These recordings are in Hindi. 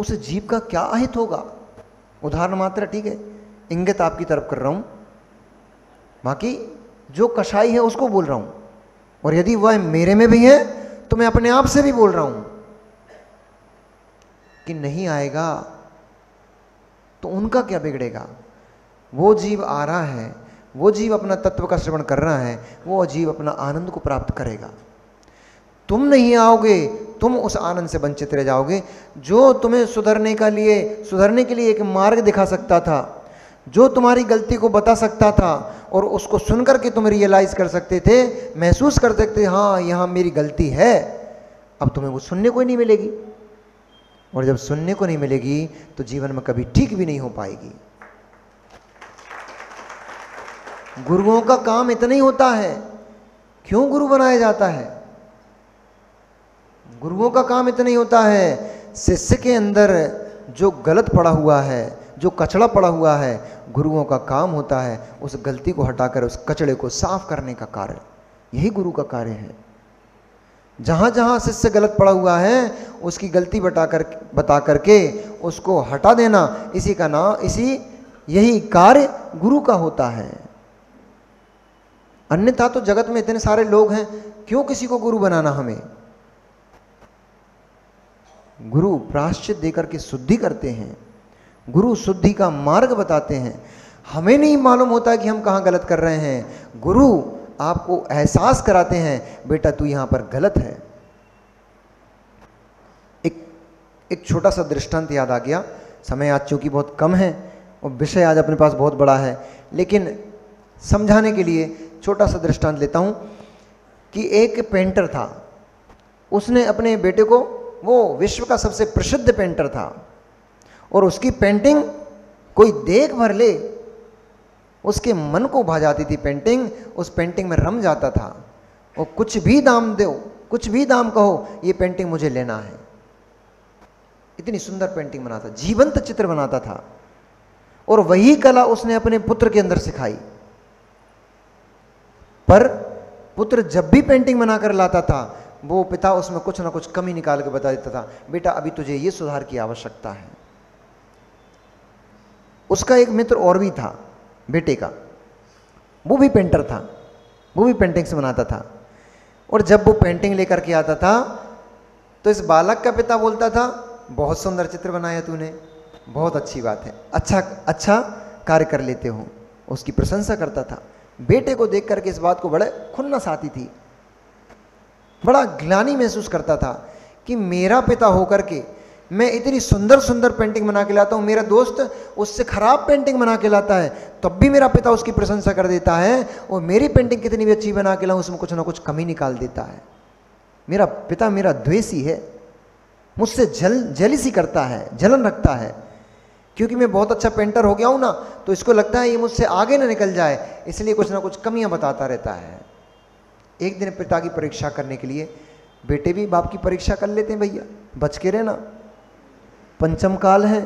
उस जीव का क्या अहित होगा? उदाहरण मात्र, ठीक है, इंगित आपकी तरफ कर रहा हूं, बाकी जो कसाई है उसको बोल रहा हूं। और यदि वह मेरे में भी है तो मैं अपने आप से भी बोल रहा हूं कि नहीं आएगा, तो उनका क्या बिगड़ेगा? वो जीव आ रहा है, वो जीव अपना तत्व का श्रवण कर रहा है, वो जीव अपना आनंद को प्राप्त करेगा। तुम नहीं आओगे, तुम उस आनंद से वंचित रह जाओगे। जो तुम्हें सुधरने के लिए एक मार्ग दिखा सकता था, जो तुम्हारी गलती को बता सकता था और उसको सुनकर के तुम रियलाइज कर सकते थे, महसूस कर सकते थे, हाँ यहां मेरी गलती है, अब तुम्हें वो सुनने को ही नहीं मिलेगी। और जब सुनने को नहीं मिलेगी तो जीवन में कभी ठीक भी नहीं हो पाएगी। गुरुओं का काम इतना ही होता है। क्यों गुरु बनाया जाता है? गुरुओं का काम इतना ही होता है, शिष्य के अंदर जो गलत पड़ा हुआ है, जो कचड़ा पड़ा हुआ है, गुरुओं का काम होता है उस गलती को हटाकर उस कचड़े को साफ करने का कार्य। यही गुरु का कार्य है। जहां जहां शिष्य गलत पड़ा हुआ है उसकी गलती बता करके उसको हटा देना, यही कार्य गुरु का होता है। अन्यथा तो जगत में इतने सारे लोग हैं, क्यों किसी को गुरु बनाना? हमें गुरु प्रायश्चित देकर के शुद्धि करते हैं, गुरु शुद्धि का मार्ग बताते हैं। हमें नहीं मालूम होता कि हम कहां गलत कर रहे हैं, गुरु आपको एहसास कराते हैं, बेटा तू यहां पर गलत है। एक छोटा सा दृष्टांत याद आ गया। समय आज चूंकि बहुत कम है और विषय आज अपने पास बहुत बड़ा है, लेकिन समझाने के लिए छोटा सा दृष्टांत लेता हूं कि एक पेंटर था, उसने अपने बेटे को, वो विश्व का सबसे प्रसिद्ध पेंटर था, और उसकी पेंटिंग कोई देख भर ले उसके मन को भा जाती थी। पेंटिंग, उस पेंटिंग में रम जाता था। और कुछ भी दाम दो, कुछ भी दाम कहो, ये पेंटिंग मुझे लेना है। इतनी सुंदर पेंटिंग बनाता, जीवंत चित्र बनाता था। और वही कला उसने अपने पुत्र के अंदर सिखाई। पर पुत्र जब भी पेंटिंग बनाकर लाता था, वो पिता उसमें कुछ ना कुछ कमी निकाल के बता देता था, बेटा अभी तुझे ये सुधार की आवश्यकता है। उसका एक मित्र और भी था बेटे का, वो भी पेंटर था, वो भी पेंटिंग्स बनाता था। और जब वो पेंटिंग लेकर के आता था तो इस बालक का पिता बोलता था, बहुत सुंदर चित्र बनाया तूने, बहुत अच्छी बात है, अच्छा कार्य कर लेते हो। उसकी प्रशंसा करता था। बेटे को देख करके इस बात को बड़े खुन्नस आती थी, बड़ा ग्लानि महसूस करता था कि मेरा पिता होकर के मैं इतनी सुंदर सुंदर पेंटिंग बना के लाता हूँ, मेरा दोस्त उससे खराब पेंटिंग बना के लाता है, तब भी मेरा पिता उसकी प्रशंसा कर देता है, और मेरी पेंटिंग कितनी भी अच्छी बना के लाऊं उसमें कुछ ना कुछ कमी निकाल देता है। मेरा पिता मेरा द्वेषी है, मुझसे जेलिसी करता है, जलन रखता है, क्योंकि मैं बहुत अच्छा पेंटर हो गया हूं ना, तो इसको लगता है ये मुझसे आगे ना निकल जाए, इसलिए कुछ ना कुछ कमियां बताता रहता है। एक दिन पिता की परीक्षा करने के लिए, बेटे भी बाप की परीक्षा कर लेते हैं, भैया बच के रहना, पंचम काल है,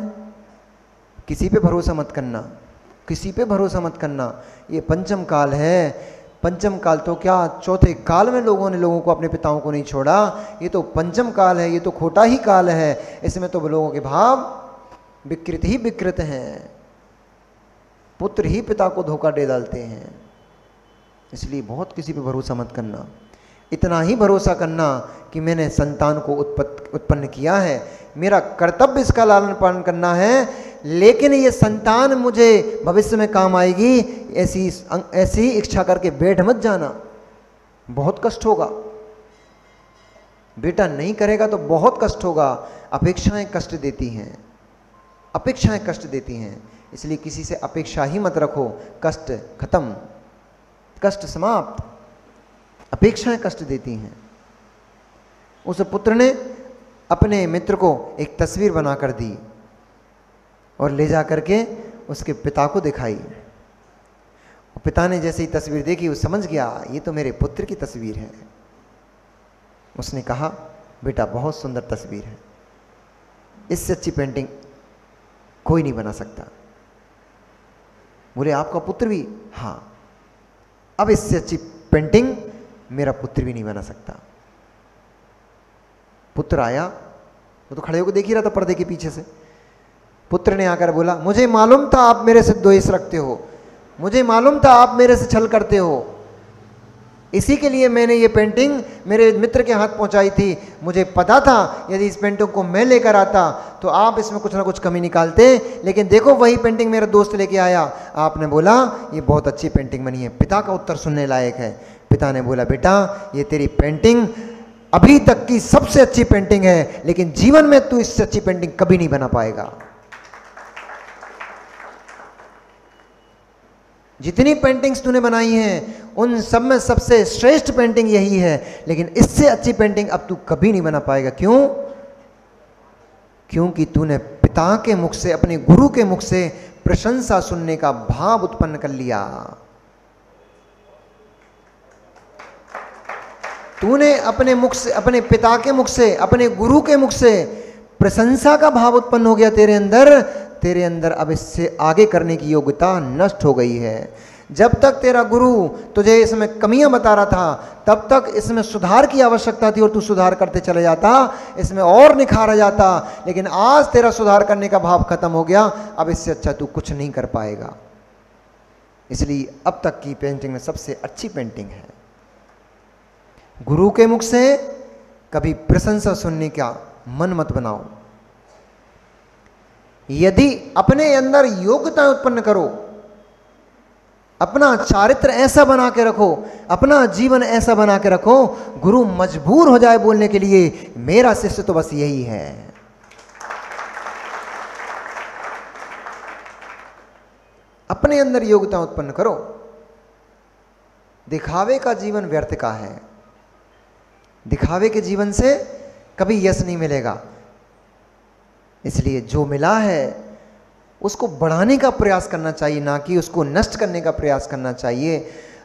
किसी पे भरोसा मत करना, किसी पे भरोसा मत करना, ये पंचम काल है। पंचम काल तो क्या, चौथे काल में लोगों को अपने पिताओं को नहीं छोड़ा, ये तो पंचम काल है, ये तो खोटा ही काल है। इसमें तो लोगों के भाव विकृत ही विकृत हैं, पुत्र ही पिता को धोखा दे डालते हैं। इसलिए बहुत किसी पे भरोसा मत करना। इतना ही भरोसा करना कि मैंने संतान को उत्पन्न किया है, मेरा कर्तव्य इसका लालन पालन करना है, लेकिन ये संतान मुझे भविष्य में काम आएगी, ऐसी इच्छा करके बैठ मत जाना, बहुत कष्ट होगा। बेटा नहीं करेगा तो बहुत कष्ट होगा। अपेक्षाएं कष्ट देती हैं, अपेक्षाएं कष्ट देती हैं, इसलिए किसी से अपेक्षा ही मत रखो। कष्ट खत्म, कष्ट समाप्त। अपेक्षाएं कष्ट देती हैं। उस पुत्र ने अपने मित्र को एक तस्वीर बनाकर दी और ले जा करके उसके पिता को दिखाई। पिता ने जैसे ही तस्वीर देखी वो समझ गया ये तो मेरे पुत्र की तस्वीर है। उसने कहा, बेटा बहुत सुंदर तस्वीर है, इससे अच्छी पेंटिंग कोई नहीं बना सकता। बोले आपका पुत्र भी? हाँ, अब इससे अच्छी पेंटिंग मेरा पुत्र भी नहीं बना सकता। पुत्र आया, वो तो खड़े होकर देख ही रहा था पर्दे के पीछे से। पुत्र ने आकर बोला, मुझे मालूम था आप मेरे से द्वेष रखते हो, मुझे मालूम था आप मेरे से छल करते हो, इसी के लिए मैंने ये पेंटिंग मेरे मित्र के हाथ पहुंचाई थी। मुझे पता था यदि इस पेंटिंग को मैं लेकर आता तो आप इसमें कुछ ना कुछ कमी निकालते, लेकिन देखो वही पेंटिंग मेरा दोस्त लेके आया, आपने बोला ये बहुत अच्छी पेंटिंग बनी है। पिता का उत्तर सुनने लायक है। पिता ने बोला, बेटा ये तेरी पेंटिंग अभी तक की सबसे अच्छी पेंटिंग है, लेकिन जीवन में तू इससे अच्छी पेंटिंग कभी नहीं बना पाएगा। जितनी पेंटिंग्स तूने बनाई हैं उन सब में सबसे श्रेष्ठ पेंटिंग यही है, लेकिन इससे अच्छी पेंटिंग अब तू कभी नहीं बना पाएगा। क्यों? क्योंकि तूने पिता के मुख से, अपने गुरु के मुख से प्रशंसा सुनने का भाव उत्पन्न कर लिया। तूने अपने मुख से, अपने पिता के मुख से, अपने गुरु के मुख से प्रशंसा का भाव उत्पन्न हो गया तेरे अंदर। तेरे अंदर अब इससे आगे करने की योग्यता नष्ट हो गई है। जब तक तेरा गुरु तुझे इसमें कमियां बता रहा था तब तक इसमें सुधार की आवश्यकता थी और तू सुधार करते चले जाता, इसमें और निखार आ जाता, लेकिन आज तेरा सुधार करने का भाव खत्म हो गया। अब इससे अच्छा तू कुछ नहीं कर पाएगा। इसलिए अब तक की पेंटिंग में सबसे अच्छी पेंटिंग है। गुरु के मुख से कभी प्रशंसा सुनने का मन मत बनाओ। यदि अपने अंदर योग्यता उत्पन्न करो, अपना चारित्र ऐसा बना के रखो, अपना जीवन ऐसा बना के रखो, गुरु मजबूर हो जाए बोलने के लिए, मेरा शिष्य तो बस यही है। अपने अंदर योग्यता उत्पन्न करो। दिखावे का जीवन व्यर्थ का है। दिखावे के जीवन से कभी यश नहीं मिलेगा। इसलिए जो मिला है उसको बढ़ाने का प्रयास करना चाहिए, ना कि उसको नष्ट करने का प्रयास करना चाहिए।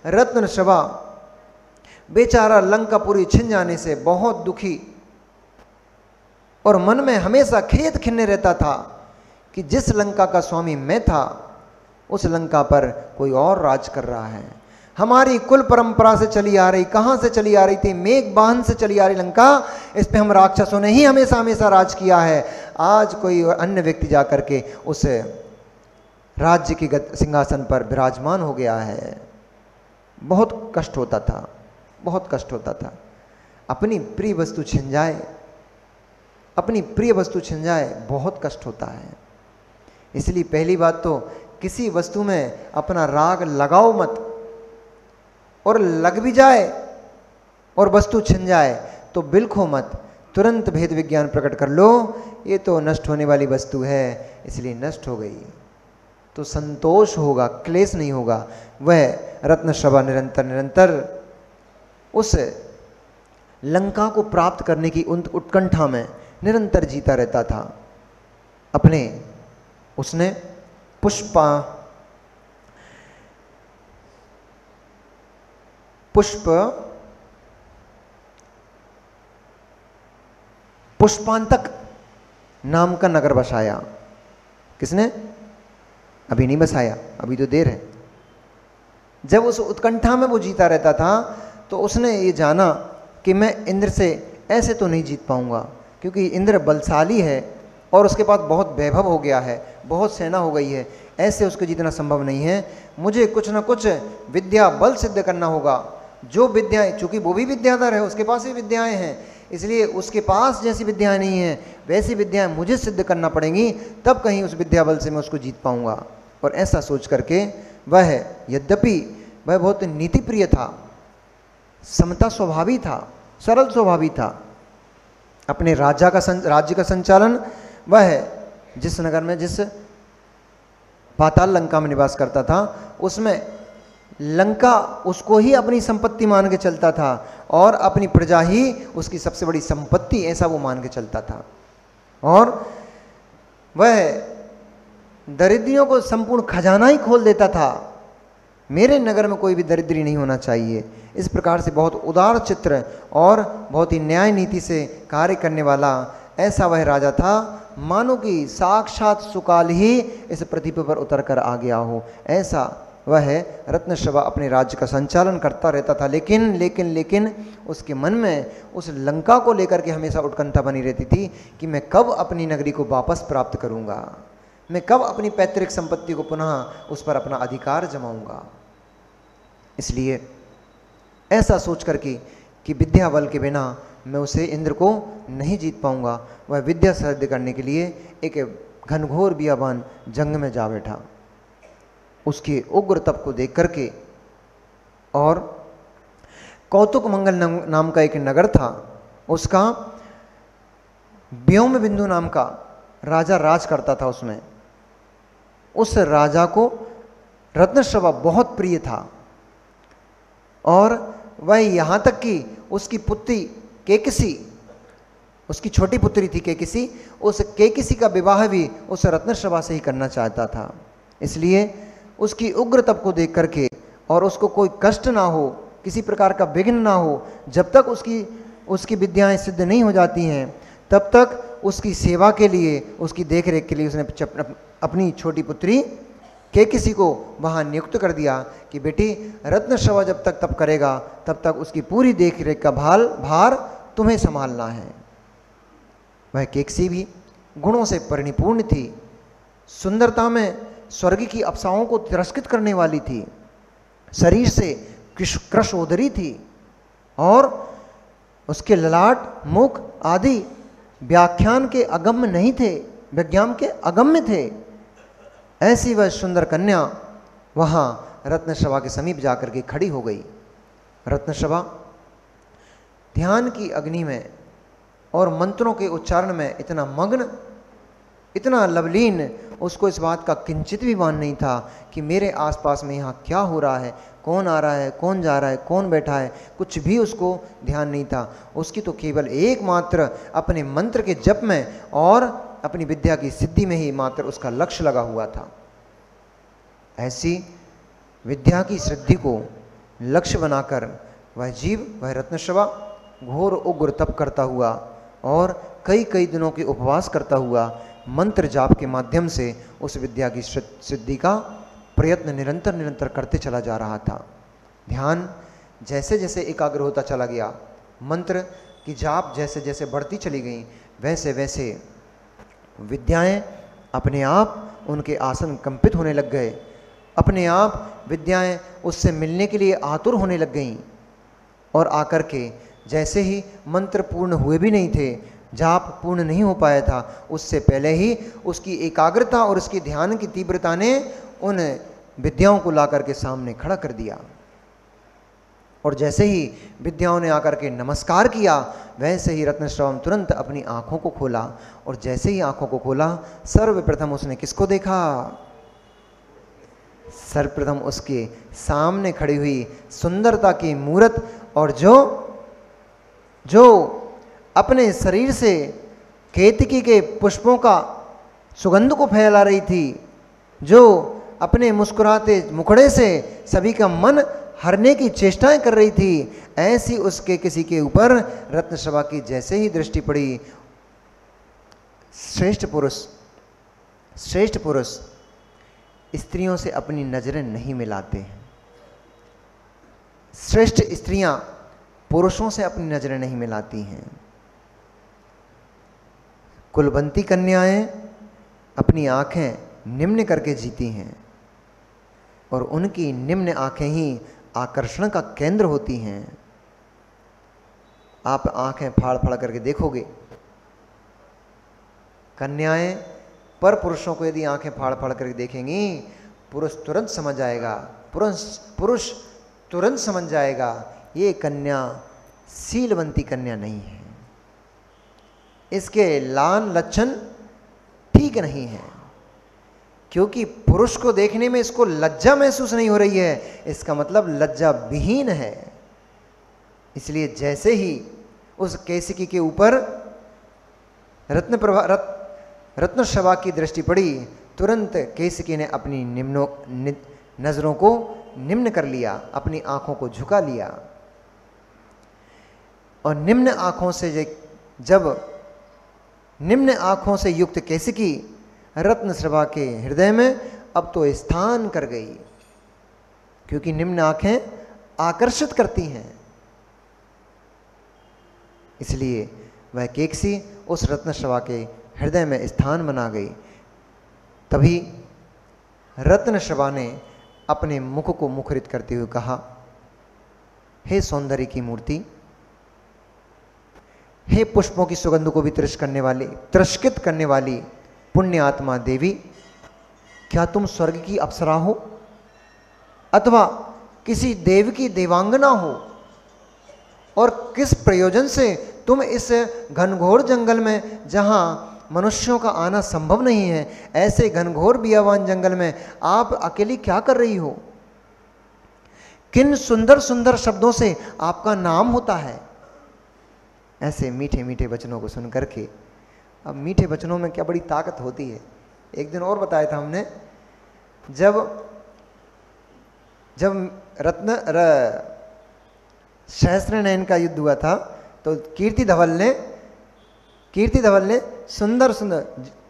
रत्नश्रवा बेचारा लंकापुरी छिन जाने से बहुत दुखी और मन में हमेशा खेद खिन्ने रहता था कि जिस लंका का स्वामी मैं था उस लंका पर कोई और राज कर रहा है। हमारी कुल परंपरा से चली आ रही, कहाँ से चली आ रही थी? मेघबान से चली आ रही लंका, इस पे हम राक्षसों ने ही हमेशा हमेशा राज किया है। आज कोई अन्य व्यक्ति जाकर के उस राज्य के सिंहासन पर विराजमान हो गया है। बहुत कष्ट होता था, बहुत कष्ट होता था। अपनी प्रिय वस्तु छिन जाए, अपनी प्रिय वस्तु छिन जाए, बहुत कष्ट होता है। इसलिए पहली बात तो किसी वस्तु में अपना राग लगाओ मत, और लग भी जाए और वस्तु छिन जाए तो बिल्खो मत, तुरंत भेद विज्ञान प्रकट कर लो, ये तो नष्ट होने वाली वस्तु है, इसलिए नष्ट हो गई, तो संतोष होगा, क्लेश नहीं होगा। वह रत्नश्रवा निरंतर निरंतर उस लंका को प्राप्त करने की उत्कंठा में निरंतर जीता रहता था। अपने उसने पुष्पांतक नाम का नगर बसाया। किसने? अभी नहीं बसाया, अभी तो देर है। जब उस उत्कंठा में वो जीता रहता था तो उसने ये जाना कि मैं इंद्र से ऐसे तो नहीं जीत पाऊंगा, क्योंकि इंद्र बलशाली है और उसके पास बहुत वैभव हो गया है, बहुत सेना हो गई है, ऐसे उसको जीतना संभव नहीं है। मुझे कुछ ना कुछ विद्या बल सिद्ध करना होगा। जो विद्याएं, चूंकि वो भी विद्याधर है, उसके पास भी विद्याएं हैं, इसलिए उसके पास जैसी विद्याएं नहीं हैं वैसी विद्याएं मुझे सिद्ध करना पड़ेंगी, तब कहीं उस विद्या बल से मैं उसको जीत पाऊंगा। और ऐसा सोच करके वह, यद्यपि वह बहुत नीति प्रिय था, समता स्वभावी था, सरल स्वभावी था, अपने राज्य का संचालन वह जिस नगर में, जिस पाताल लंका में निवास करता था, उसमें लंका उसको ही अपनी संपत्ति मान के चलता था और अपनी प्रजा ही उसकी सबसे बड़ी संपत्ति, ऐसा वो मान के चलता था। और वह दरिद्रियों को संपूर्ण खजाना ही खोल देता था। मेरे नगर में कोई भी दरिद्री नहीं होना चाहिए। इस प्रकार से बहुत उदार चित्र और बहुत ही न्याय नीति से कार्य करने वाला ऐसा वह राजा था, मानो कि साक्षात सुकाल ही इस पृथ्वी पर उतर कर आ गया हो। ऐसा वह रत्नश्रवा अपने राज्य का संचालन करता रहता था, लेकिन लेकिन लेकिन उसके मन में उस लंका को लेकर के हमेशा उत्कंठा बनी रहती थी कि मैं कब अपनी नगरी को वापस प्राप्त करूंगा, मैं कब अपनी पैतृक संपत्ति को पुनः उस पर अपना अधिकार जमाऊंगा। इसलिए ऐसा सोच करके कि विद्या बल के बिना मैं उसे इंद्र को नहीं जीत पाऊंगा, वह विद्या सिद्ध करने के लिए एक घनघोर बियाबान जंग में जा बैठा। उसके उग्र तप को देख करके, और कौतुक मंगल नाम का एक नगर था, उसका व्योम बिंदु नाम का राजा राज करता था उसमें। उस राजा को रत्नश्रवा बहुत प्रिय था, और वह यहाँ तक कि उसकी पुत्री केकसी, उसकी छोटी पुत्री थी केकसी, उस केकसी का विवाह भी उस रत्नश्रवा से ही करना चाहता था। इसलिए उसकी उग्र तप को देख करके, और उसको कोई कष्ट ना हो, किसी प्रकार का विघ्न ना हो, जब तक उसकी विद्याएं सिद्ध नहीं हो जाती हैं तब तक उसकी सेवा के लिए, उसकी देखरेख के लिए उसने अपनी छोटी पुत्री केकसी को वहाँ नियुक्त कर दिया कि बेटी रत्नश्रवा जब तक तप करेगा तब तक उसकी पूरी देखरेख का भार तुम्हें संभालना है। वह केकसी भी गुणों से परिपूर्ण थी, सुंदरता में स्वर्ग की अप्सराओं को तिरस्कृत करने वाली थी, शरीर से कृशोदरी थी, और उसके ललाट मुख आदि व्याख्यान के अगम्य नहीं थे, विज्ञान के अगम्य थे। ऐसी वह सुंदर कन्या वहाँ रत्नश्रवा के समीप जाकर के खड़ी हो गई। रत्नश्रवा ध्यान की अग्नि में और मंत्रों के उच्चारण में इतना मग्न, इतना लवलीन, उसको इस बात का किंचित भी भान नहीं था कि मेरे आसपास में यहाँ क्या हो रहा है, कौन आ रहा है, कौन जा रहा है, कौन बैठा है, कुछ भी उसको ध्यान नहीं था। उसकी तो केवल एकमात्र अपने मंत्र के जप में और अपनी विद्या की सिद्धि में ही मात्र उसका लक्ष्य लगा हुआ था। ऐसी विद्या की सिद्धि को लक्ष्य बनाकर वह जीव, वह रत्नश्रवा घोर उग्र तप करता हुआ और कई कई दिनों के उपवास करता हुआ मंत्र जाप के माध्यम से उस विद्या की सिद्धि का प्रयत्न निरंतर निरंतर करते चला जा रहा था। ध्यान जैसे जैसे एकाग्र होता चला गया, मंत्र की जाप जैसे जैसे बढ़ती चली गई, वैसे वैसे विद्याएं अपने आप उनके आसन कंपित होने लग गए, अपने आप विद्याएं उससे मिलने के लिए आतुर होने लग गईं, और आकर के जैसे ही मंत्र पूर्ण हुए भी नहीं थे, जाप पूर्ण नहीं हो पाया था, उससे पहले ही उसकी एकाग्रता और उसकी ध्यान की तीव्रता ने उन विद्याओं को ला करके सामने खड़ा कर दिया। और जैसे ही विद्याओं ने आकर के नमस्कार किया, वैसे ही रत्नश्रवा तुरंत अपनी आंखों को खोला, और जैसे ही आंखों को खोला सर्वप्रथम उसने किसको देखा? सर्वप्रथम उसके सामने खड़ी हुई सुंदरता की मूर्त, और जो अपने शरीर से केतकी के पुष्पों का सुगंध को फैला रही थी, जो अपने मुस्कुराते मुखड़े से सभी का मन हरने की चेष्टाएं कर रही थी, ऐसी उसके किसी के ऊपर रत्नश्रवा की जैसे ही दृष्टि पड़ी, श्रेष्ठ पुरुष स्त्रियों से अपनी नजरें नहीं मिलाते हैं। श्रेष्ठ स्त्रियां पुरुषों से अपनी नजरें नहीं मिलाती हैं। कुलवंती कन्याएं अपनी आंखें निम्न करके जीती हैं, और उनकी निम्न आंखें ही आकर्षण का केंद्र होती हैं। आप आंखें फाड़ फाड़ करके देखोगे, कन्याएं पर पुरुषों को यदि आंखें फाड़ फाड़ करके देखेंगी, पुरुष तुरंत समझ जाएगा, पुरुष तुरंत समझ जाएगा ये कन्या शीलवंती कन्या नहीं है, इसके लान लक्षण ठीक नहीं है। क्योंकि पुरुष को देखने में इसको लज्जा महसूस नहीं हो रही है, इसका मतलब लज्जा विहीन है। इसलिए जैसे ही उस केसकी के ऊपर रत्नश्रवा की दृष्टि पड़ी, तुरंत केसकी ने अपनी नजरों को निम्न कर लिया, अपनी आंखों को झुका लिया, और निम्न आंखों से युक्त केसकी रत्नश्रवा के हृदय में अब तो स्थान कर गई। क्योंकि निम्न आंखें आकर्षित करती हैं। इसलिए वह केकसी उस रत्नश्रवा के हृदय में स्थान बना गई। तभी रत्नश्रवा ने अपने मुख को मुखरित करते हुए कहा, हे सौंदर्य की मूर्ति, हे पुष्पों की सुगंध को भी तिरस्कृत करने वाली पुण्य आत्मा देवी, क्या तुम स्वर्ग की अप्सरा हो अथवा किसी देव की देवांगना हो? और किस प्रयोजन से तुम इस घनघोर जंगल में, जहां मनुष्यों का आना संभव नहीं है, ऐसे घनघोर बियावान जंगल में आप अकेली क्या कर रही हो? किन सुंदर सुंदर शब्दों से आपका नाम होता है? ऐसे मीठे मीठे वचनों को सुन करके, अब मीठे वचनों में क्या बड़ी ताकत होती है। एक दिन और बताया था हमने, जब सहस्त्र नयन का युद्ध हुआ था, तो कीर्ति धवल ने सुंदर सुंदर,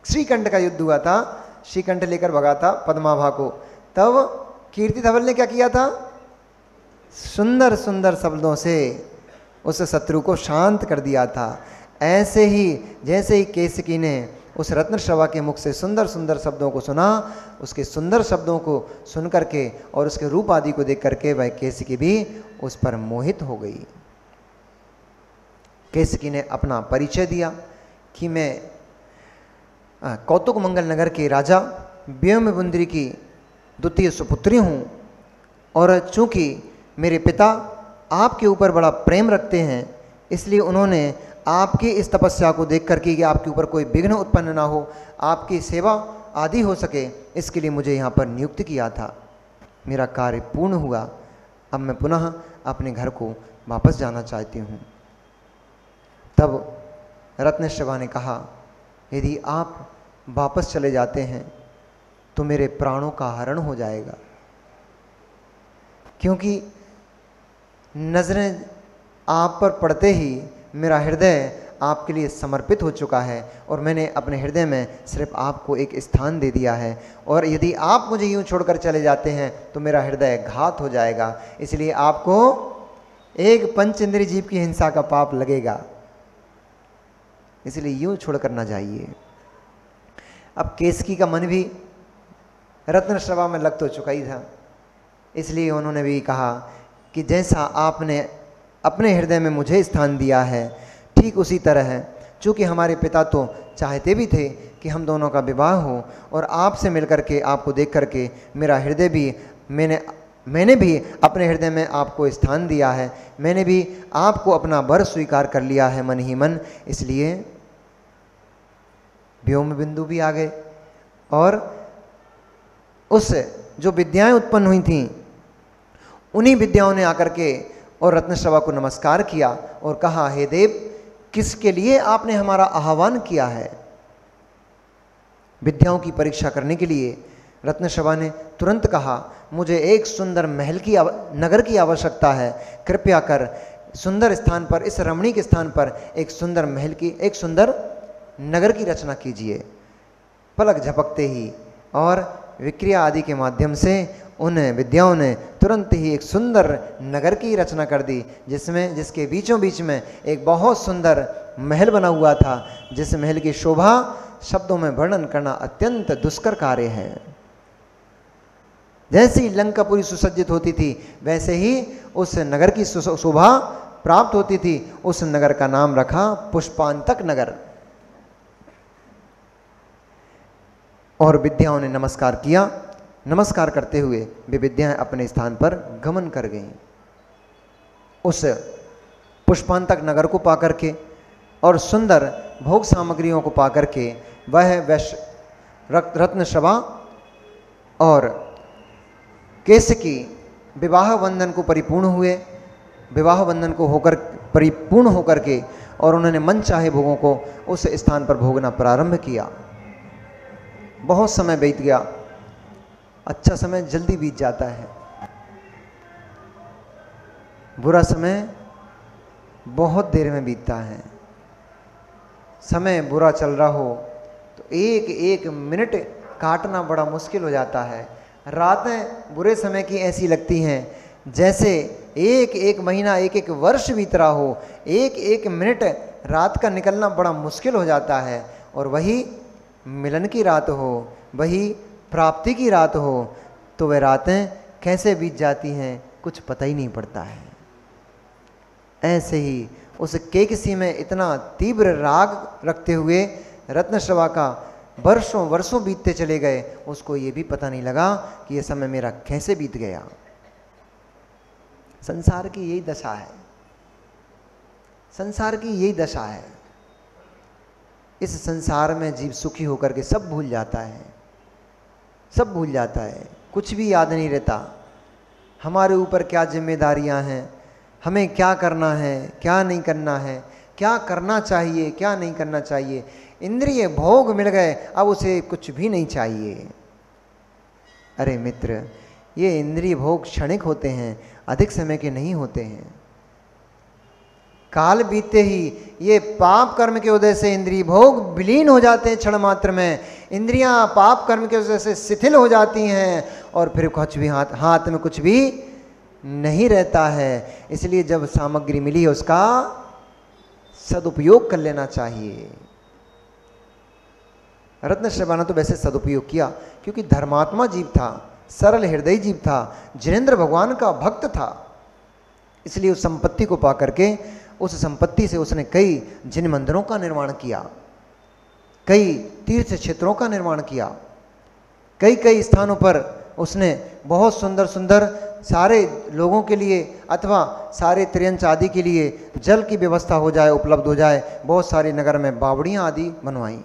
श्रीकंठ का युद्ध हुआ था, श्रीकंठ लेकर भगा था पद्माभा को, तब कीर्ति धवल ने क्या किया था? सुंदर सुंदर शब्दों से उस शत्रु को शांत कर दिया था। ऐसे ही जैसे ही केसकी ने उस रत्नश्रवा के मुख से सुंदर सुंदर शब्दों को सुना, उसके सुंदर शब्दों को सुन करके और उसके रूप आदि को देख करके वह केसकी भी उस पर मोहित हो गई। केसकी ने अपना परिचय दिया कि मैं कौतुक मंगल नगर के राजा व्योमबुंदरी की द्वितीय सुपुत्री हूँ, और चूंकि मेरे पिता आपके ऊपर बड़ा प्रेम रखते हैं, इसलिए उन्होंने आपकी इस तपस्या को देख करके कि आपके ऊपर कोई विघ्न उत्पन्न ना हो, आपकी सेवा आदि हो सके, इसके लिए मुझे यहाँ पर नियुक्त किया था। मेरा कार्य पूर्ण हुआ, अब मैं पुनः अपने घर को वापस जाना चाहती हूँ। तब रत्नश्रवा ने कहा, यदि आप वापस चले जाते हैं तो मेरे प्राणों का हरण हो जाएगा, क्योंकि नजरें आप पर पड़ते ही मेरा हृदय आपके लिए समर्पित हो चुका है, और मैंने अपने हृदय में सिर्फ आपको एक स्थान दे दिया है, और यदि आप मुझे यूं छोड़कर चले जाते हैं तो मेरा हृदय घात हो जाएगा, इसलिए आपको एक पंचेंद्रिय जीव की हिंसा का पाप लगेगा, इसलिए यूं छोड़कर ना जाइए। अब केसकी का मन भी रत्नश्रवा में लग तो चुका ही था, इसलिए उन्होंने भी कहा कि जैसा आपने अपने हृदय में मुझे स्थान दिया है, ठीक उसी तरह है, चूँकि हमारे पिता तो चाहते भी थे कि हम दोनों का विवाह हो, और आपसे मिलकर के, आपको देख करके मेरा हृदय भी, मैंने भी अपने हृदय में आपको स्थान दिया है, मैंने भी आपको अपना वर स्वीकार कर लिया है मन ही मन, इसलिए व्योम बिंदु भी आ गए, और उस जो विद्याएं उत्पन्न हुई थीं, उन्हीं विद्याओं ने आकर के और रत्नश्रवा को नमस्कार किया और कहा, हे देव, किसके लिए आपने हमारा आह्वान किया है? विद्याओं की परीक्षा करने के लिए रत्नश्रवा ने तुरंत कहा, मुझे एक सुंदर नगर की आवश्यकता है, कृपया कर सुंदर स्थान पर, इस रमणीक स्थान पर एक सुंदर नगर की रचना कीजिए। पलक झपकते ही और विक्रिया आदि के माध्यम से उन विद्याओं ने तुरंत ही एक सुंदर नगर की रचना कर दी, जिसके बीचों बीच में एक बहुत सुंदर महल बना हुआ था, जिस महल की शोभा शब्दों में वर्णन करना अत्यंत दुष्कर कार्य है। जैसे ही लंकापुरी सुसज्जित होती थी, वैसे ही उस नगर की शोभा प्राप्त होती थी। उस नगर का नाम रखा पुष्पांतक नगर। और विद्याओं ने नमस्कार किया। नमस्कार करते हुए वे विद्याएं अपने स्थान पर गमन कर गईं। उस पुष्पांतक नगर को पाकर के और सुंदर भोग सामग्रियों को पाकर के वह रत्नश्रवा और केसकी विवाह बंधन को परिपूर्ण हुए। विवाह बंधन को परिपूर्ण होकर के और उन्होंने मन चाहे भोगों को उस स्थान पर भोगना प्रारंभ किया। बहुत समय बीत गया। अच्छा समय जल्दी बीत जाता है, बुरा समय बहुत देर में बीतता है। समय बुरा चल रहा हो तो एक एक मिनट काटना बड़ा मुश्किल हो जाता है। रातें बुरे समय की ऐसी लगती हैं जैसे एक एक महीना, एक एक वर्ष बीत रहा हो, एक एक मिनट रात का निकलना बड़ा मुश्किल हो जाता है। और वही मिलन की रात हो, वही प्राप्ति की रात हो, तो वह रातें कैसे बीत जाती हैं कुछ पता ही नहीं पड़ता है। ऐसे ही उस केकसी में इतना तीव्र राग रखते हुए रत्नश्रवा का वर्षों वर्षों बीतते चले गए, उसको ये भी पता नहीं लगा कि ये समय मेरा कैसे बीत गया। संसार की यही दशा है, संसार की यही दशा है। इस संसार में जीव सुखी होकर के सब भूल जाता है, सब भूल जाता है, कुछ भी याद नहीं रहता। हमारे ऊपर क्या जिम्मेदारियां हैं, हमें क्या करना है, क्या नहीं करना है, क्या करना चाहिए, क्या नहीं करना चाहिए। इंद्रिय भोग मिल गए, अब उसे कुछ भी नहीं चाहिए। अरे मित्र, ये इंद्रिय भोग क्षणिक होते हैं, अधिक समय के नहीं होते हैं। काल बीतते ही ये पाप कर्म के उदय से इंद्रिय भोग विलीन हो जाते हैं, क्षण मात्र में इंद्रियां पाप कर्म के वजह से शिथिल हो जाती हैं और फिर कुछ भी हाथ में कुछ भी नहीं रहता है। इसलिए जब सामग्री मिली उसका सदुपयोग कर लेना चाहिए। रत्नश्रवा ने तो वैसे सदुपयोग किया, क्योंकि धर्मात्मा जीव था, सरल हृदय जीव था, जिनेंद्र भगवान का भक्त था। इसलिए उस संपत्ति को पा करके उस संपत्ति से उसने कई जिन मंदिरों का निर्माण किया, कई तीर्थ क्षेत्रों का निर्माण किया, कई कई स्थानों पर उसने बहुत सुंदर सुंदर सारे लोगों के लिए अथवा सारे त्रियंच आदि के लिए जल की व्यवस्था हो जाए, उपलब्ध हो जाए, बहुत सारे नगर में बावड़ियाँ आदि बनवाई।